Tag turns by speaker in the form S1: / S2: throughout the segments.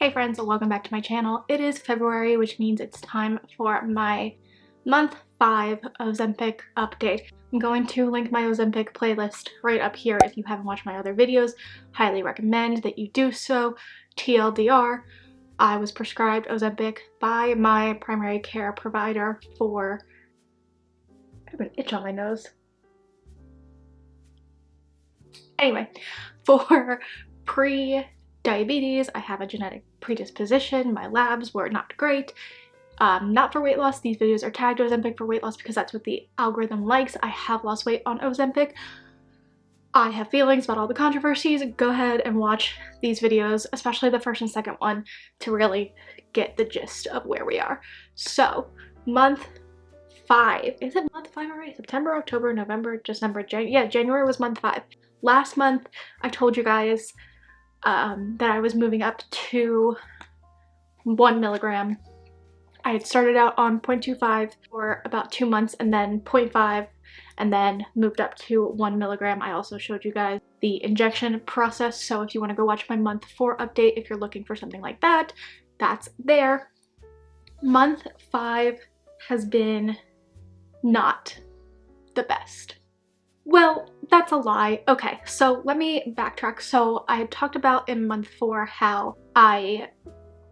S1: Hey friends, welcome back to my channel. It is February, which means it's time for my month 5 Ozempic update. I'm going to link my Ozempic playlist right up here if you haven't watched my other videos. Highly recommend that you do so. TLDR, I was prescribed Ozempic by my primary care provider for... I have an itch on my nose. Anyway, for pre-diabetes. I have a genetic predisposition. My labs were not great. Not for weight loss. These videos are tagged Ozempic for weight loss because that's what the algorithm likes. I have lost weight on Ozempic. I have feelings about all the controversies. Go ahead and watch these videos, especially the first and second one, to really get the gist of where we are. So, month 5. Is it month 5 already? September, October, November, December, January. Yeah, January was month 5. Last month, I told you guys that I was moving up to 1 milligram. I had started out on 0.25 for about 2 months and then 0.5 and then moved up to 1 milligram. I also showed you guys the injection process, so if you want to go watch my month 4 update, if you're looking for something like that, that's there. Month 5 has been not the best. Well, that's a lie. Okay, so let me backtrack. So I had talked about in month 4 how I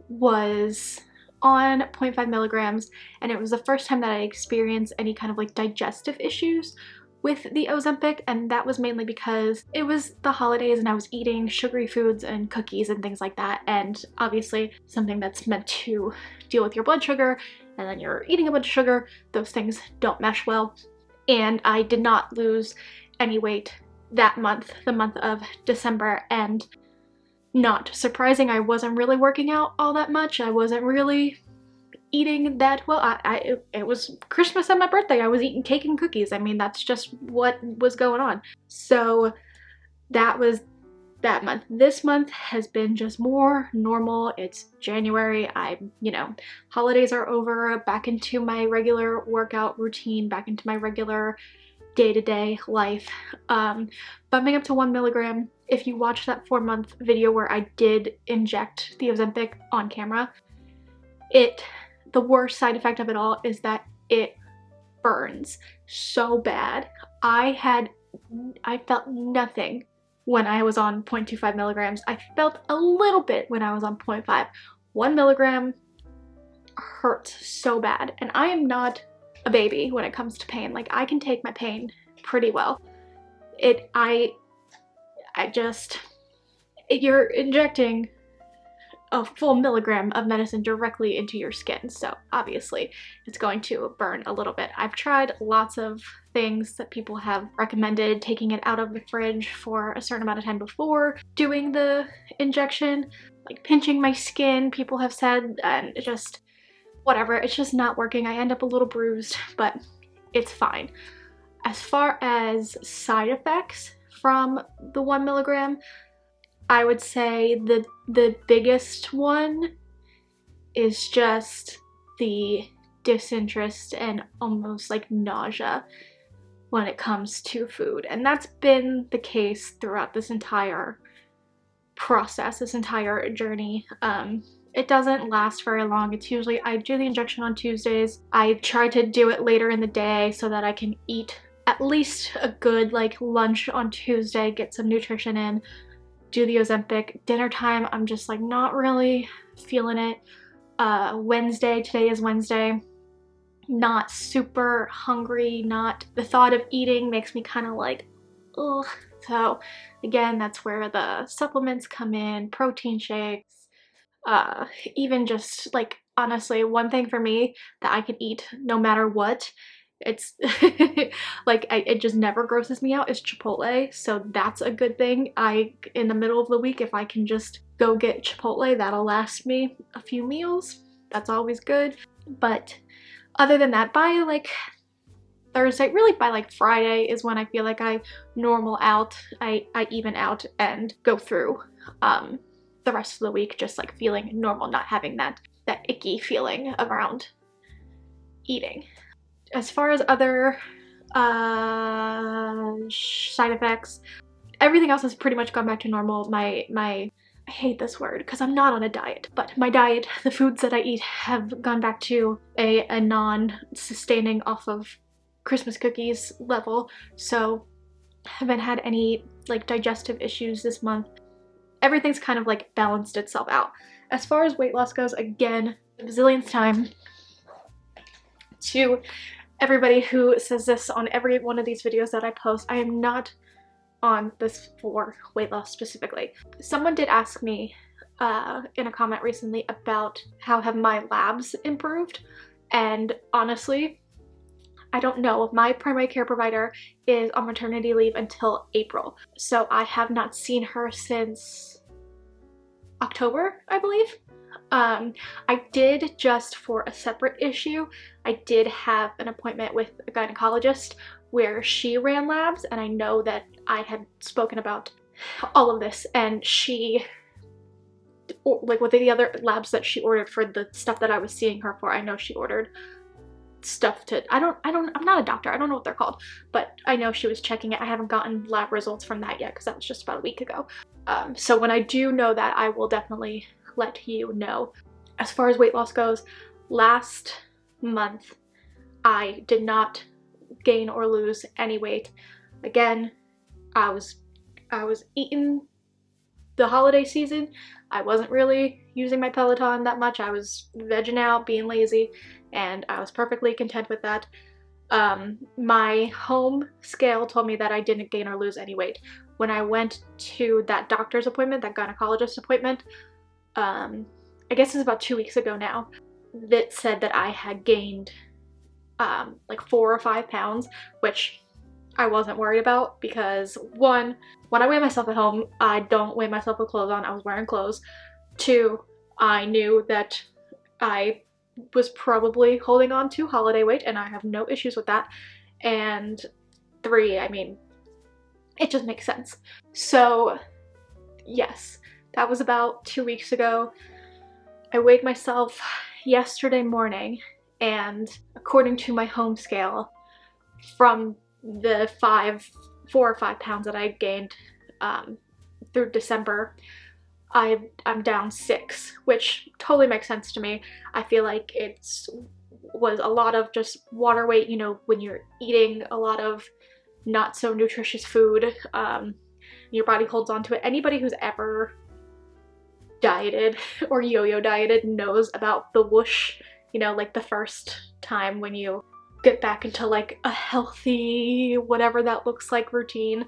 S1: was on 0.5 milligrams and it was the first time that I experienced any kind of like digestive issues with the Ozempic, and that was mainly because it was the holidays and I was eating sugary foods and cookies and things like that, and obviously something that's meant to deal with your blood sugar and then you're eating a bunch of sugar, those things don't mesh well. And I did not lose any weight that month, the month of December, and not surprising, I wasn't really working out all that much. I wasn't really eating that well. It was Christmas and my birthday. I was eating cake and cookies. I mean, that's just what was going on. So that was that month. This month has been just more normal. It's January. Holidays are over, back into my regular workout routine, back into my regular day-to-day life. Bumping up to 1 milligram. If you watch that 4-month video where I did inject the Ozempic on camera, the worst side effect of it all is that it burns so bad. I felt nothing when I was on 0.25 milligrams. I felt a little bit when I was on 0.5. 1 milligram hurts so bad, and I am not a baby when it comes to pain. Like, I can take my pain pretty well. You're injecting a full milligram of medicine directly into your skin, so obviously it's going to burn a little bit. I've tried lots of things that people have recommended, taking it out of the fridge for a certain amount of time before doing the injection, like pinching my skin, people have said, and it just, whatever, it's just not working. I end up a little bruised, but it's fine. As far as side effects from the 1 milligram, I would say the biggest one is just the disinterest and almost like nausea when it comes to food. And that's been the case throughout this entire process, this entire journey. It doesn't last very long. It's usually, I do the injection on Tuesdays. I try to do it later in the day so that I can eat at least a good like lunch on Tuesday, get some nutrition in, do the Ozempic. Dinner time, I'm just like not really feeling it. Wednesday, today is Wednesday, not super hungry, the thought of eating makes me kind of like, ugh. So again, that's where the supplements come in, protein shakes, even just like, honestly, one thing for me that I can eat no matter what, it's like it just never grosses me out, is Chipotle. So that's a good thing. In the middle of the week, if I can just go get Chipotle, that'll last me a few meals. That's always good. But other than that, by like Thursday, really by like Friday is when I feel like I normal out, I even out and go through the rest of the week just like feeling normal, not having that icky feeling around eating. As far as other side effects, everything else has pretty much gone back to normal. I I hate this word because I'm not on a diet, but my diet, the foods that I eat, have gone back to a non-sustaining off of Christmas cookies level, so I haven't had any like digestive issues this month. Everything's kind of like balanced itself out. As far as weight loss goes, again, the bazillionth time, to everybody who says this on every one of these videos that I post, I am not on this for weight loss specifically. Someone did ask me in a comment recently about how have my labs improved, and honestly, I don't know. My primary care provider is on maternity leave until April, so I have not seen her since October, I believe. I did, just for a separate issue, I did have an appointment with a gynecologist where she ran labs, and I know that I had spoken about all of this, and she, like with the other labs that she ordered for the stuff that I was seeing her for, I know she ordered stuff to, I'm not a doctor, I don't know what they're called, but I know she was checking it. I haven't gotten lab results from that yet because that was just about a week ago. So when I do know that, I will definitely let you know. As far as weight loss goes, last month I did not gain or lose any weight. Again, I was eating the holiday season. I wasn't really using my Peloton that much. I was vegging out, being lazy, and I was perfectly content with that. My home scale told me that I didn't gain or lose any weight. When I went to that doctor's appointment, that gynecologist appointment, I guess it's about 2 weeks ago now, that said that I had gained like 4 or 5 pounds, which I wasn't worried about because, one, when I weigh myself at home, I don't weigh myself with clothes on. I was wearing clothes. 2, I knew that I was probably holding on to holiday weight, and I have no issues with that. And 3, I mean, it just makes sense. So yes, that was about 2 weeks ago. I weighed myself yesterday morning, and according to my home scale, from the 4 or 5 pounds that I gained through December, I'm down 6, which totally makes sense to me. I feel like was a lot of just water weight, you know, when you're eating a lot of not so nutritious food, your body holds on to it. Anybody who's ever dieted or yo-yo dieted knows about the whoosh, you know, like the first time when you get back into like a healthy, whatever that looks like, routine,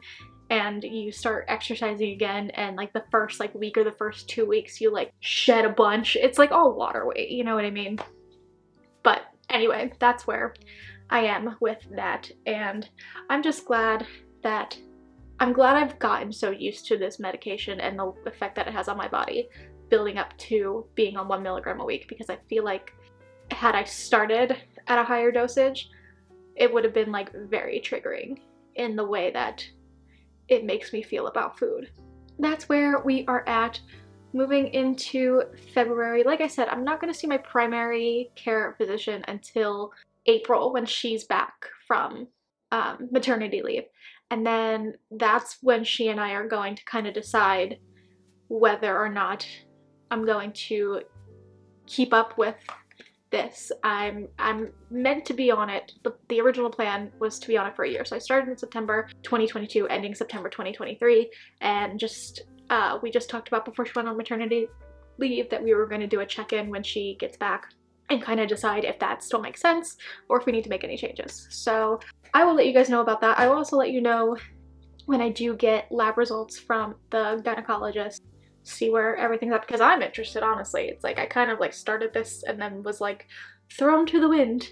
S1: and you start exercising again, and like the first like week or the first 2 weeks you like shed a bunch. It's like all water weight, you know what I mean? But anyway, that's where I am with that, and I'm just glad that I've gotten so used to this medication and the effect that it has on my body, building up to being on 1 milligram a week, because I feel like had I started at a higher dosage, it would have been like very triggering in the way that it makes me feel about food. That's where we are at. Moving into February, like I said, I'm not going to see my primary care physician until April, when she's back from maternity leave. And then that's when she and I are going to kind of decide whether or not I'm going to keep up with this. I'm meant to be on it. The original plan was to be on it for a year. So I started in September 2022, ending September 2023, and just we just talked about before she went on maternity leave that we were going to do a check-in when she gets back and kind of decide if that still makes sense or if we need to make any changes. So I will let you guys know about that. I will also let you know when I do get lab results from the gynecologist, see where everything's at, because I'm interested, honestly. It's like I kind of like started this and then was like thrown to the wind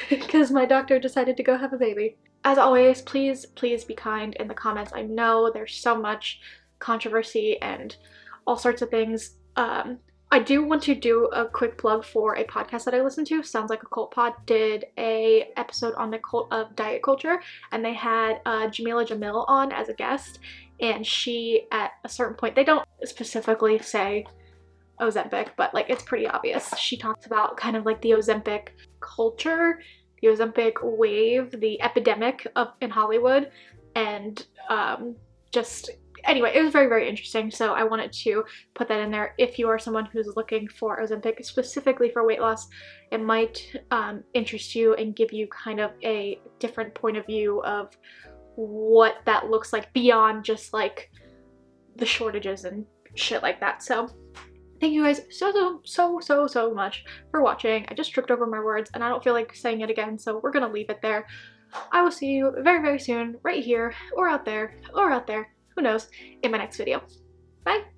S1: because my doctor decided to go have a baby. As always, please be kind in the comments. I know there's so much controversy and all sorts of things. I do want to do a quick plug for a podcast that I listen to. Sounds Like a Cult Pod did a episode on the cult of diet culture, and they had Jamila Jamil on as a guest, and she, at a certain point, they don't specifically say Ozempic, but like it's pretty obvious. She talks about kind of like the Ozempic culture, the Ozempic wave, the epidemic in Hollywood, and just anyway, it was very, very interesting, so I wanted to put that in there. If you are someone who's looking for Ozempic specifically for weight loss, it might interest you and give you kind of a different point of view of what that looks like beyond just like the shortages and shit like that. So thank you guys so much for watching. I just tripped over my words and I don't feel like saying it again, so we're gonna leave it there. I will see you very, very soon, right here, or out there, who knows, in my next video. Bye!